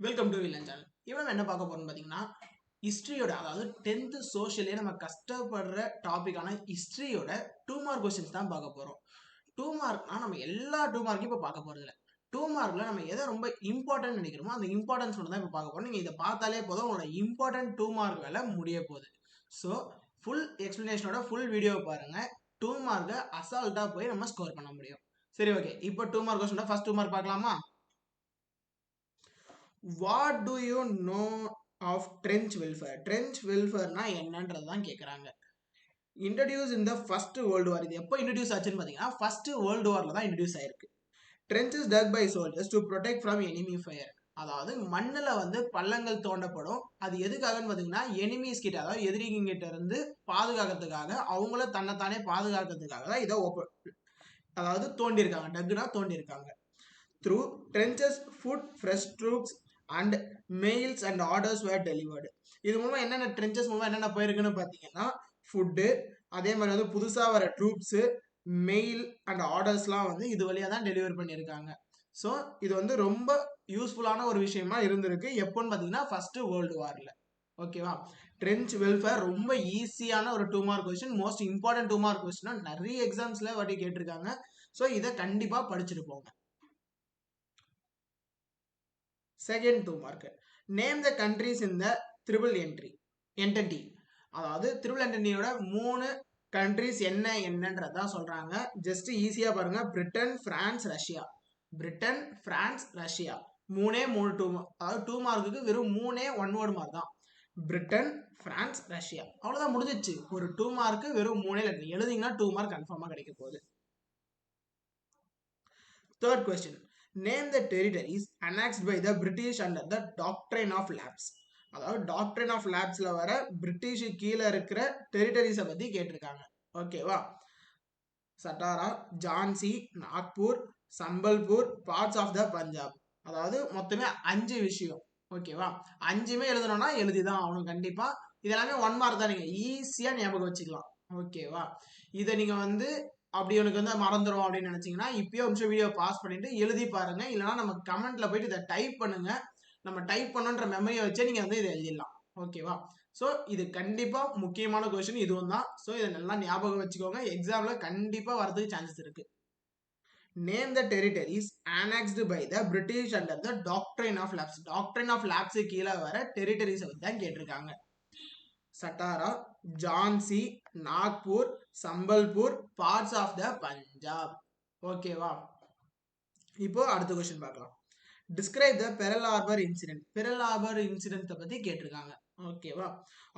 Welcome to villain channel. இவன் என்ன பார்க்க போறோம்னு பார்த்தீங்கன்னா ஹிஸ்ட்ரியோட அதாவது 10th சோஷியலே நம்ம கஷ்டப்படுற டாபிக்கான ஹிஸ்ட்ரியோட 2 மார்க் கொஸ்டின்ஸ் தான் பார்க்க போறோம். 2 மார்க்னா நம்ம எல்லா 2 மார்க்கையும் இப்போ பார்க்க போறது இல்லை. 2 மார்க்ல நம்ம எதை ரொம்ப இம்பார்ட்டன்ட் நினைக்கிறோமோ அந்த இம்பார்ட்டன்ஸ் மட்டும் தான் இப்போ பார்க்க போறோம். நீங்க இதை பார்த்தாலே போதும் உங்களோட இம்பார்ட்டன்ட் 2 மார்க் வேலை முடிய போகுது. ஸோ ஃபுல் எக்ஸ்பிளனேஷனோட ஃபுல் வீடியோ பாருங்க. 2 மார்க்கை அசால்ட்டா போய் நம்ம ஸ்கோர் பண்ண முடியும். சரி, ஓகே. இப்போ 2 மார்க் கொஸ்டின் ஃபர்ஸ்ட் 2 மார்க் பார்க்கலாமா? What do you know of trench welfare? Trench வெல்ஃபேர்னா என்னன்றது தான் கேட்குறாங்க. இன்ட்ரடியூஸ் இந்த ஃபர்ஸ்ட் வேர்ல்டு வார். இது எப்போ இன்ட்ரடியூஸ் ஆச்சுன்னு பார்த்தீங்கன்னா ஃபர்ஸ்ட் வேர்ல்டு வாரில் தான் இன்ட்ரடியூஸ் ஆயிருக்கு. Trenches dug by soldiers to protect from enemy fire. அதாவது மண்ணில் வந்து பள்ளங்கள் தோண்டப்படும். அது எதுக்காகன்னு பார்த்தீங்கன்னா எனிமீஸ் கிட்ட, அதாவது எதிரிங்க கிட்ட இருந்து பாதுகாக்கிறதுக்காக, அவங்கள தன்னைத்தானே பாதுகாக்கிறதுக்காக தான் இதை அதாவது தோண்டியிருக்காங்க. டக்குனா தோண்டியிருக்காங்க. Through trenches, food, fresh troops and mails and orders were delivered. இது மூலமா என்னென்ன ட்ரென்ச்சஸ் மூலமா என்னென்ன போயிருக்குன்னு பார்த்தீங்கன்னா ஃபுட்டு, அதே மாதிரி வந்து புதுசாக வர ட்ரூப்ஸு, மெயில் அண்ட் ஆர்டர்ஸ்லாம் வந்து இது வழியாக தான் டெலிவர் பண்ணியிருக்காங்க. ஸோ இது வந்து ரொம்ப யூஸ்ஃபுல்லான ஒரு விஷயமா இருந்திருக்கு. எப்போன்னு பார்த்தீங்கன்னா ஃபர்ஸ்ட் வேர்ல்டு வாரில். ஓகேவா? ட்ரென்ச் வெல்ஃபேர் ரொம்ப ஈஸியான ஒரு 2 mark question, most important 2 mark question. நிறைய எக்ஸாம்ஸ்ல வாட்டி கேட்டிருக்காங்க. ஸோ இதை கண்டிப்பாக படிச்சுட்டு போங்க. Second 2 mark. Name the countries in the triple entity. அதாவது ட்ரிபிள் என்டிட்டியோட 3 கண்ட்ரிஸ் என்னன்றதான் சொல்றாங்க. ஜஸ்ட் ஈஸியா பாருங்க. Britain, France, Russia. Britain, France, Russia. 3 அதாவது 2 மார்க்குக்கு வெறும் 3 1 வேர்டு மார்க் தான். Britain, France, Russia. அவ்வளவுதான், முடிஞ்சிச்சு. ஒரு 2 மார்க்கு வெறும் 3 லெட்டர் எழுதிங்கன்னா 2 மார்க் கன்ஃபார்மா கிடைக்க போகுது. Third question. Name the territories annexed by the British under the Doctrine of Lapse. அதாவது டாக்ட்ரின் ஆஃப் லேப்ஸ்ல வர பிரிட்டிஷ் கீழே இருக்கிற டெரிட்டரிஸை பத்தி கேட்டிருக்காங்க. ஓகேவா? Satara, Jhansi, Nagpur, Sambalpur, parts of the Punjab. அதாவது மொத்தமே 5 விஷயம். ஓகேவா? 5மே எழுதணும்னா எழுதிதான் ஆகணும் கண்டிப்பா. இதெல்லாமே 1 மார்க் தான், நீங்க ஈஸியா ஞாபகம் வச்சுக்கலாம். ஓகேவா? இதை நீங்க வந்து அப்படி எனக்கு வந்து மறந்துடும் அப்படின்னு நினைச்சீங்கன்னா இப்பயே ஒரு நிமிஷம் வீடியோ பாஸ் பண்ணிட்டு எழுதி பாருங்க. இல்லைன்னா நம்ம கமெண்ட்ல போயிட்டு இதை டைப் பண்ணுங்க. நம்ம டைப் பண்ணுன்ற மெமரியை வச்சே நீங்க வந்து இதை எழுதிடலாம். ஓகேவா? ஸோ இது கண்டிப்பா முக்கியமான கொஸ்டின் இதுவும் தான். ஸோ இதை நல்லா ஞாபகம் வச்சுக்கோங்க. எக்ஸாம்ல கண்டிப்பா வரதுக்கு சான்சஸ் இருக்கு. Name the territories annexed by the British under the Doctrine of Lapse. Doctrine of Lapse கீழே வர டெரிட்டரிஸ் தான் கேட்டிருக்காங்க. Satara, Jhansi, Nagpur, Sambalpur, parts of the Punjab. ஓகேவா? இப்போ அடுத்த கொஸ்டின் பார்க்கலாம். Describe the Pearl Harbor incident. Pearl Harbor incident பத்தி கேட்டிருக்காங்க. ஓகேவா?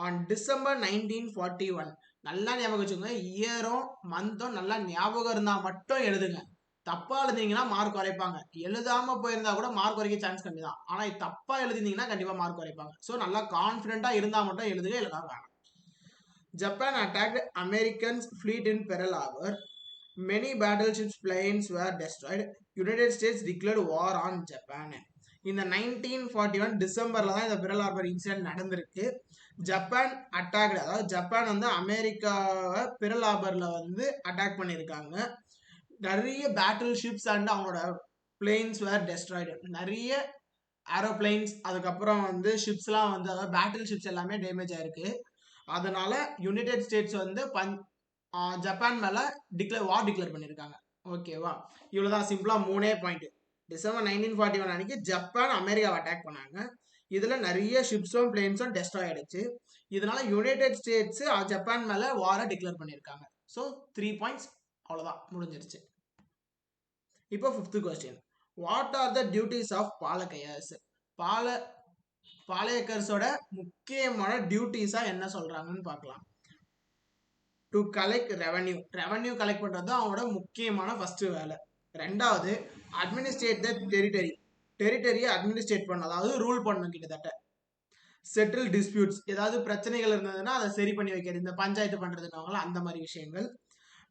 On December 1941. நல்லா ஞாபகம் வச்சுக்கோங்க. இயரும் மந்தும் நல்லா ஞாபகம் இருந்தா மட்டும் எழுதுங்க. தப்பா எழுதிங்கன்னா மார்க் குறைப்பாங்க. எழுதாம போயிருந்தா கூட மார்க் குறைக்க சான்ஸ் கம்மி தான். ஆனா தப்பா எழுதினீங்கன்னா கண்டிப்பா மார்க் குறைப்பாங்க. ஸோ நல்லா கான்பிடண்டா இருந்தா மட்டும் எழுதுங்க, இல்லைனா வேணாம். Japan attacked Americans fleet in Pearl Harbor. Many battleships planes were destroyed. United States declared war on Japan. இந்த 1941 டிசம்பர்ல தான் இந்த பெரல் ஹார்பர் இன்சிடென்ட் நடந்திருக்கு. ஜப்பான் அட்டாக்டு, அதாவது ஜப்பான் வந்து அமெரிக்காவை பெரல் ஹார்பர்ல வந்து அட்டாக் பண்ணியிருக்காங்க. நிறைய பேட்டில் ஷிப்ஸ் அண்ட் அவங்களோட பிளேன்ஸ் வேர் டெஸ்ட்ராய்டு. நிறைய ஏரோப்ளைன்ஸ், அதுக்கப்புறம் வந்து ஷிப்ஸ்லாம் வந்து, அதாவது பேட்டில் ஷிப்ஸ் எல்லாமே டேமேஜ் ஆயிருக்கு. அதனால யுனைடெட் ஸ்டேட்ஸ் வந்து ஜப்பான் மேல வார் டிக்ளேர் பண்ணியிருக்காங்க. ஓகேவா? இவ்வளவுதான், சிம்பிளா 3 பாயிண்ட். டிசம்பர் 1941 அன்னைக்கு ஜப்பான் அமெரிக்காவை அட்டாக் பண்ணாங்க. இதுல நிறைய ஷிப்ஸும் பிளேன்ஸும் டெஸ்ட்ராய் ஆயிடுச்சு. இதனால யுனைடெட் ஸ்டேட்ஸ் ஜப்பான் மேல வாரை டிக்ளேர் பண்ணியிருக்காங்க. ஸோ 3 பாயிண்ட்ஸ், அவ்வளவுதான், முடிஞ்சிருச்சு. இப்போ 5th question. What are the duties of Palayakkars? பாளையக்கர்ஸோட முக்கியமான டியூட்டிஸா என்ன சொல்றாங்கன்னு பார்க்கலாம். டு கலெக்ட் ரெவன்யூ கலெக்ட் பண்றது அவனோட முக்கியமான ஃபர்ஸ்ட் வேலை. ரெண்டாவது, அட்மினிஸ்ட்ரேட் த டெரிட்டரியை அட்மினிஸ்ட்ரேட் பண்ண, அதாவது ரூல் பண்ணணும் கிட்டத்தட்ட. செட்டில் டிஸ்பியூட்ஸ், ஏதாவது பிரச்சனைகள் இருந்ததுன்னா அதை சரி பண்ணி வைக்கிறது, இந்த பஞ்சாயத்து பண்றதுனால அந்த மாதிரி விஷயங்கள்.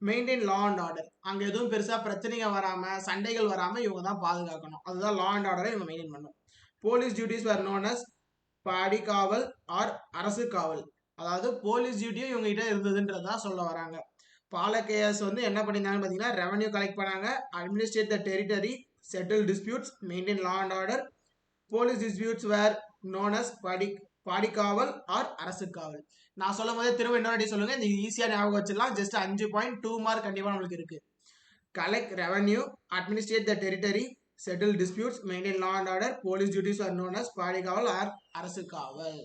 மெயின்டைன் லா அண்ட் ஆர்டர், அங்க எதுவும் பெருசா பிரச்சனைகள் வராம சண்டைகள் வராம இவங்க தான் பாதுகாக்கணும். அதுதான் லா அண்ட் ஆர்டரை இவங்க மெயின்டைன் பண்ணணும். போலீஸ் டியூட்டிஸ் வேர் நோன் அஸ் பாடி காவல் ஆர் அரசு காவல். அதாவது போலீஸ் டியூட்டியும் இவங்க கிட்ட இருந்ததுன்றதா சொல்ல வராங்க. பாலகேயர்ஸ் வந்து என்ன பண்ணிருந்தாங்கன்னு பாத்தீங்கன்னா ரெவன்யூ கலெக்ட் பண்ணாங்க, administrate the territory, settle disputes, maintain law and order, police disputes were known as Padikaval or Arasu Kaval. நான் சொல்லும் போதே திரும்ப இன்னொரு சொல்லுங்க, இந்த ஈஸியா ஞாபகம் வச்சிடலாம். ஜஸ்ட் 5 பாயிண்ட் 2 மார்க் கண்டிப்பா நம்மளுக்கு இருக்கு. collect revenue, administrate the territory, settle disputes, maintain law and order. Police duties are known as பாடிகாவல் or அரசு காவல்.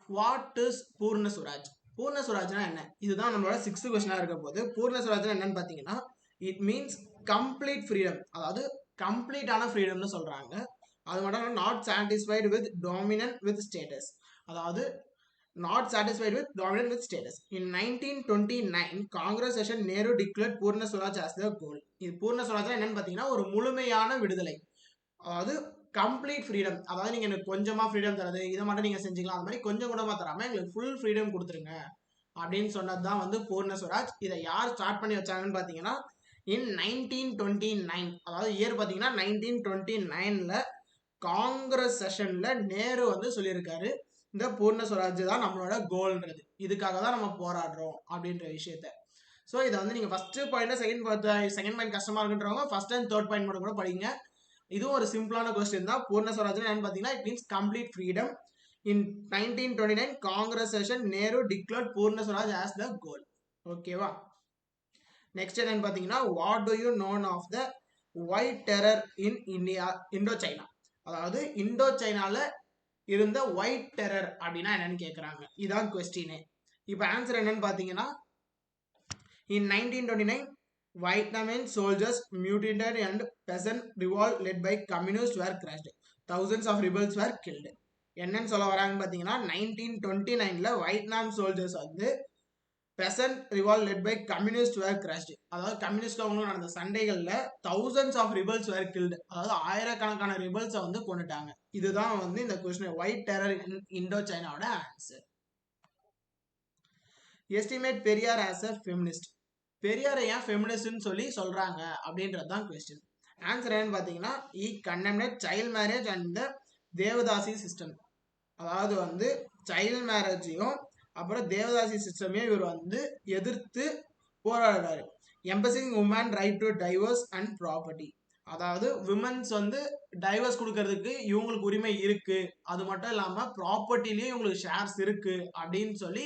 What is பூர்ண சுராஜ்? பூர்ண சுராஜ்னா என்ன? இதுதான் நம்மளோட 6th கொஸ்டினா இருக்க போது. பூர்ண சுராஜ்னா என்னன்னு பாத்தீங்கன்னா, it means complete freedom, அதாவது கம்ப்ளீட்டான ஃப்ரீடம்னு சொல்றாங்க. அது மட்டும் not satisfied with dominant with status, அதாவது not satisfied with dominant with status. In 1929 Congress session Nehru declared Purna Swaraj as the goal. இது பூர்ண சுராஜ் என்னன்னு பாத்தீங்கன்னா ஒரு முழுமையான விடுதலை, அதாவது கம்ப்ளீட் ஃப்ரீடம். அதாவது நீங்க எனக்கு கொஞ்சமா ஃப்ரீடம் தரது, இதை மட்டும் நீங்க செஞ்சுக்கலாம், அந்த மாதிரி கொஞ்சம் கூடமா தராம எங்களுக்கு ஃபுல் ஃப்ரீடம் கொடுத்துருங்க அப்படின்னு சொன்னதுதான் வந்து பூர்ண சுராஜ். இதை யார் ஸ்டார்ட் பண்ணி வச்சாங்கன்னு பாத்தீங்கன்னா இன் 1929, அதாவது இயர் பாத்தீங்கன்னா 1929ல காங்கிரஸ் செஷன்ல நேரு வந்து சொல்லியிருக்காரு, இந்த பூர்ண சுராஜ் தான் நம்மளோட கோல்ன்றது, இதுக்காக தான் நம்ம போராடுறோம் அப்படின்ற விஷயத்த. ஸோ இதை வந்து நீங்க ஃபர்ஸ்ட் பாயிண்ட் செகண்ட் பாயிண்ட் கஷ்டமா இருக்குன்றவங்க ஃபர்ஸ்ட் அண்ட் தேர்ட் பாயிண்ட் மட்டும் கூட படிங்க. இதுவும் ஒரு சிம்பிளான கொஸ்டின் தான். பூர்ண சுராஜ் என்னன்னு பாத்தீங்கன்னா it means complete freedom. In 1929 Congress session Nehru declared Purna Swaraj as the goal. ஓகேவா? நெக்ஸ்ட் என்னன்னு பாத்தீங்கன்னா what do you known of the white terror in India Indochina, அதாவது இண்டோ சைனால இருந்த ஒயிட் டெரர் அப்படின்னா என்னன்னு கேக்குறாங்க. இதான் கொஸ்டின். இப்போ ஆன்சர் என்னன்னு பாத்தீங்கன்னா in 1929 Vietnamese soldiers mutilated and peasant revolt led by communists were crushed. Thousands of rebels were killed. என்னன்னு சொல்ல வராங்க பாத்தீங்கன்னா 1929ல வியட்நாம் சோல்ஜர்ஸ் வந்து peasant revolt led by communists were crushed, அதாவது கம்யூனிஸ்ட் அவங்களும் நடந்த சண்டைகள்ல thousands of rebels were killed, அதாவது ஆயிரக்கணக்கான ரிபல்ஸை வந்து கொண்டுட்டாங்க. இதுதான் வந்து இந்த கொஸ்டின் ஒயிட் டெரர் இண்டோ சைனாவோட answer. Estimate Periyar as a feminist. பெரியாரை ஏன் ஃபெமினிஸ்ட்னு சொல்லி சொல்றாங்க அப்படின்றது தான் கொஸ்டின். ஆன்சர் என்னன்னு பாத்தீங்கன்னா he condemned child marriage and the Devadasi system, அதாவது வந்து சைல்ட் மேரேஜையும் அப்புறம் தேவதாசி சிஸ்டமையும் இவர் வந்து எதிர்த்து போராடுறாரு. Emphasising women right to divorce and property, அதாவது விமன்ஸ் வந்து டைவர்ஸ் கொடுக்கறதுக்கு இவங்களுக்கு உரிமை இருக்கு, அது மட்டும் இல்லாம ப்ராப்பர்ட்டிலயும் இவங்களுக்கு ஷேர்ஸ் இருக்கு அப்படின்னு சொல்லி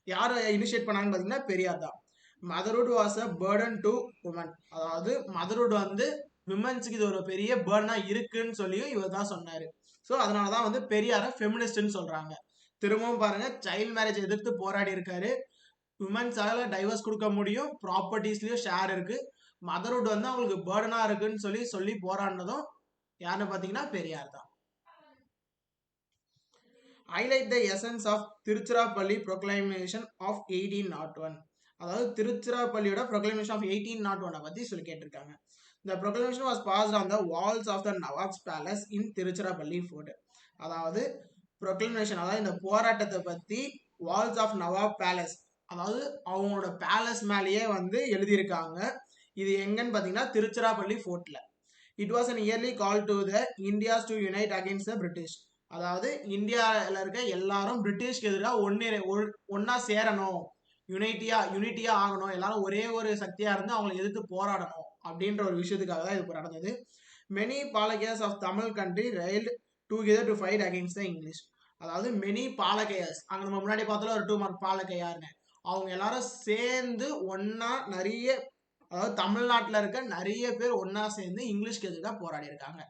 யாரை இனிஷியேட் பண்ணாங்கன்னு பாத்தீங்கன்னா பெரியார் தான். Motherhood was a burden to woman, அதாவது மதர்ஹுட் வந்து விமன்ஸுக்கு இது ஒரு பெரிய பர்டனா இருக்குன்னு சொல்லியும் இவர் தான் சொன்னாரு. ஸோ அதனாலதான் வந்து பெரியார ஃபெமினிஸ்ட்னு சொல்றாங்க. திரும்பவும் பாருங்க, சைல்ட் மேரேஜ் எதிர்த்து போராடி இருக்காரு, விமன்ஸால டைவர்ஸ் கொடுக்க முடியும், ப்ராப்பர்ட்டிஸ்லயும் ஷேர் இருக்கு, மதர்ஹுட் வந்து அவங்களுக்கு பர்டனா இருக்குன்னு சொல்லி போராடினதும் யாருன்னு பாத்தீங்கன்னா பெரியார் தான். Highlight the essence of Tiruchirappalli proclamation of 1801, அதாவது திருச்சிராப்பள்ளியோட ப்ரொக்ளைமேஷன் ஆஃப் 1801 பத்தி சொல்லி கேட்டிருக்காங்க. The proclamation was passed on the walls of the Nawab's palace in Tiruchirappalli fort, அதாவது ப்ரொக்ளைமேஷன், அதாவது இந்த போராட்டத்தை பத்தி வால்ஸ் ஆஃப் நவாப் பேலஸ், அதாவது அவங்களோட பேலஸ் மேலேயே வந்து எழுதியிருக்காங்க. இது எங்கன்னு பாத்தீங்கன்னா திருச்சிராப்பள்ளி ஃபோர்ட்ல. It was an yearly call to the Indians to unite against the British, அதாவது இந்தியாவில் இருக்க எல்லாரும் பிரிட்டிஷ்க்கு எதிராக ஒன்னா சேரணும், யூனிட்டியா ஆகணும், எல்லாரும் ஒரே ஒரு சக்தியா இருந்து அவங்களை எதிர்த்து போராடணும் அப்படின்ற ஒரு விஷயத்துக்காக தான் இது நடந்தது. Many Palayakkars of Tamil country railed together to fight against the English, அதாவது மெனி பாலகையர்ஸ், அங்க நம்ம முன்னாடி பார்த்தாலும் ஒரு 2 மார்க் பாலகையாருங்க, அவங்க எல்லாரும் சேர்ந்து ஒன்னா நிறைய, அதாவது தமிழ்நாட்டில் இருக்க நிறைய பேர் ஒன்னா சேர்ந்து இங்கிலீஷ்க்கு எதிராக போராடி இருக்காங்க.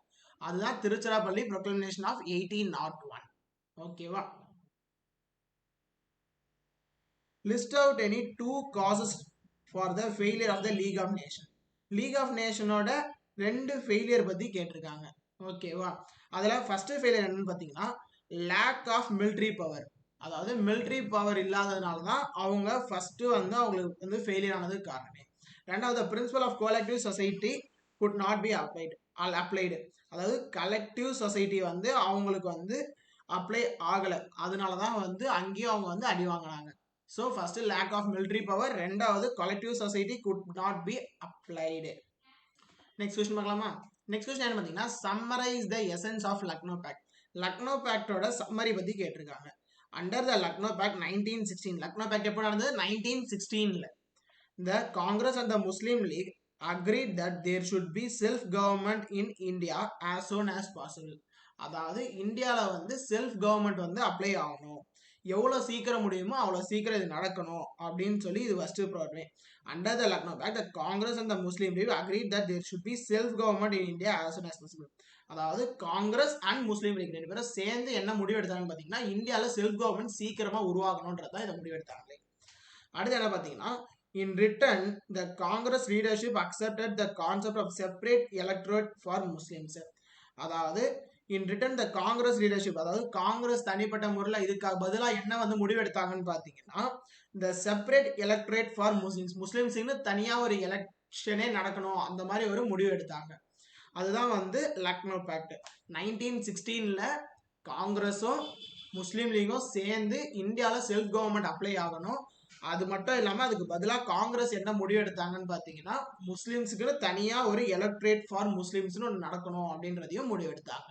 அதுதான் திருச்சிராப்பள்ளி ப்ரொக்ளமேஷன் ஆஃப் 1801. ஓகேவா? List out any 2 causes for the failure of the League of Nation. League of நேஷனோட 2 ஃபெயிலியர் பத்தி கேட்டிருக்காங்க. ஓகேவா? அதுல ஃபர்ஸ்ட் ஃபெயிலியர் என்னன்னு பாத்தீங்கன்னா லேக் ஆஃப் மிலிட்ரி பவர், அதாவது மிலிட்ரி பவர் இல்லாததுனால தான் அவங்க ஃபர்ஸ்ட் வந்து அவங்களுக்கு வந்து ஃபெயிலியர் ஆனதுக்கு காரணமே. ரெண்டாவது principle of collective society could not be applied, அதாவது கலெக்டிவ் சொசைட்டி வந்து அவங்களுக்கு வந்து அப்ளை ஆகலை, அதனாலதான் வந்து அங்கேயும் அவங்க வந்து அடி வாங்கினாங்க. So first lack of military power, ரெண்டாவது collective society could not be applied. Next question பார்க்கலாமா? நெக்ஸ்ட் கொஸ்டின் என்ன பார்த்தீங்கன்னா summarise the essence of Lucknow pact. Lucknow பேக்டோட சம்மரி பத்தி கேட்டிருக்காங்க. Under the Lucknow pact 1916, Lucknow pact எப்போ நடந்தது? 1916ல. The Congress and the Muslim League agreed that there should be self government in India as soon as possible. அதாவது இந்தியாவில் வந்து செல்ஃப் கவர்மெண்ட் வந்து apply ஆகணும், எவ்வளோ சீக்கிரம் முடியுமோ அவ்வளோ சீக்கிரம் இது நடக்கணும் அப்படின்னு சொல்லி இது first problem. Under the Lucknow pact the Congress and the Muslim League agreed that there should be self government in India as soon as possible. அதாவது காங்கிரஸ் அண்ட் முஸ்லீம் லீக் ரெண்டு பேரும் சேர்ந்து என்ன முடிவு எடுத்தாங்கன்னு பார்த்தீங்கன்னா இந்தியாவில் செல்ஃப் கவர்மெண்ட் சீக்கிரமாக உருவாகணுன்றதான் இதை முடிவு எடுத்தாங்களே. அடுத்து என்ன பார்த்தீங்கன்னா, in return the Congress leadership accepted the concept of separate electorate for Muslims. அதாவது in return the Congress leadership, அதாவது காங்கிரஸ் தனிப்பட்ட முறையில் இதுக்காக பதிலாக என்ன வந்து முடிவெடுத்தாங்கன்னு பார்த்தீங்கன்னா the separate electorate for Muslims, முஸ்லிம்ஸுக்கு தனியாக ஒரு எலெக்ஷனே நடக்கணும் அந்த மாதிரி ஒரு முடிவு எடுத்தாங்க. அதுதான் வந்து லக்னோ பேக்ட். 1916 காங்கிரஸும் முஸ்லீம் லீகும் சேர்ந்து இந்தியாவில் செல்ஃப் கவர்மெண்ட் அப்ளை ஆகணும். அது மட்டும் இல்லாமல் அதுக்கு பதிலாக காங்கிரஸ் என்ன முடிவு எடுத்தாங்கன்னு பார்த்தீங்கன்னா முஸ்லிம்ஸுக்கு தனியாக ஒரு எலக்ட்ரேட் ஃபார் முஸ்லிம்ஸ்னு ஒன்று நடக்கணும் அப்படின்றதையும் முடிவு எடுத்தாங்க.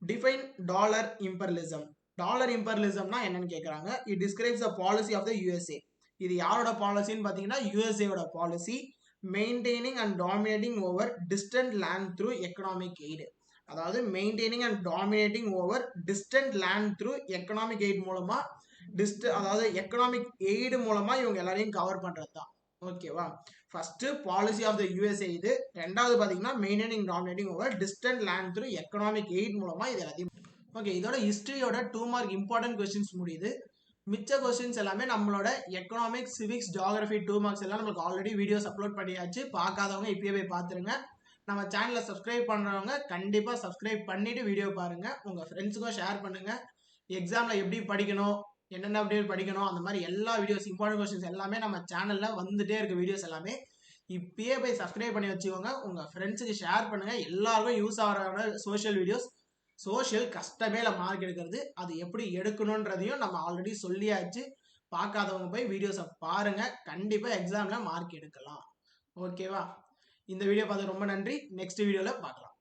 Define dollar imperialism. டாலர் இம்பெரியலிசம்னா என்னன்னு கேட்குறாங்க. It describes the policy of the USA. இது யாரோட பாலிசின்னு பார்த்தீங்கன்னா யூஎஸ்ஏவோட policy. Maintaining and dominating over distant land through economic aid. அதாவது maintaining and dominating over distant land through economic aid மூலமா அதாவது எக்கனாமிக் எய்டு மூலமா இவங்க எல்லாரையும் கவர் பண்றது தான். ஓகேவா? First policy of the USA இது. ரெண்டாவது பாத்தீங்கன்னா maintaining dominating over distant land through economic aid மூலமா இது எல்லாத்தையும். ஓகே, இதோட ஹிஸ்டரியோட 2 மார்க் இம்பார்ட்டன்ட் கொஸ்டின்ஸ் முடியுது. மிச்ச கொஸ்டின்ஸ் எல்லாமே நம்மளோட எக்கனாமிக்ஸ், சிவிக்ஸ், ஜியோகிராஃபி 2 மார்க்ஸ் எல்லாம் நமக்கு ஆல்ரெடி வீடியோஸ் அப்லோட் பண்ணியாச்சு. பார்க்காதவங்க இப்பயே போய் பார்த்துருங்க. நம்ம சேனலை சப்ஸ்கிரைப் பண்ணுறவங்க கண்டிப்பாக சப்ஸ்கிரைப் பண்ணிட்டு வீடியோ பாருங்க, உங்க ஃப்ரெண்ட்ஸுக்கும் ஷேர் பண்ணுங்க. எக்ஸாமில் எப்படி படிக்கணும், என்னென்ன அப்டேட் படிக்கணும், அந்த மாதிரி எல்லா வீடியோஸ் இம்பார்ட்டன்ட் கொஸ்டின்ஸ் எல்லாமே நம்ம சேனலில் வந்துட்டே இருக்க வீடியோஸ் எல்லாமே. இப்பயே போய் சப்ஸ்கிரைப் பண்ணி வச்சுக்கோங்க, உங்கள் ஃப்ரெண்ட்ஸுக்கு ஷேர் பண்ணுங்கள். எல்லாருக்கும் யூஸ் ஆகிற சோஷியல் வீடியோஸ். சோஷியல் கஷ்டமே இல்லை மார்க் எடுக்கிறது, அது எப்படி எடுக்கணுன்றதையும் நம்ம ஆல்ரெடி சொல்லியாச்சு. பார்க்காதவங்க போய் வீடியோஸை பாருங்கள், கண்டிப்பாக எக்ஸாமில் மார்க் எடுக்கலாம். ஓகேவா? இந்த வீடியோ பார்த்து ரொம்ப நன்றி. நெக்ஸ்ட் வீடியோவில் பார்க்கலாம்.